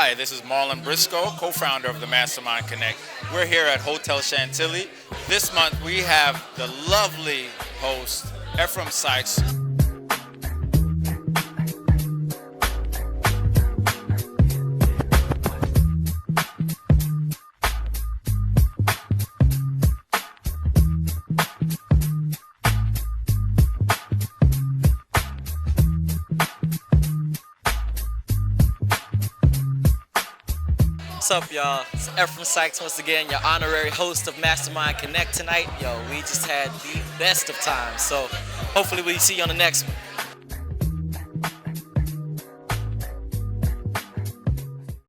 Hi, this is Marlon Briscoe, co-founder of the Mastermind Connect. We're here at Hotel Chantelle. This month we have the lovely host, Ephraim Sykes. What's up, y'all? It's Ephraim Sykes once again, your honorary host of Mastermind Connect tonight. Yo, we just had the best of times. So hopefully we see you on the next one.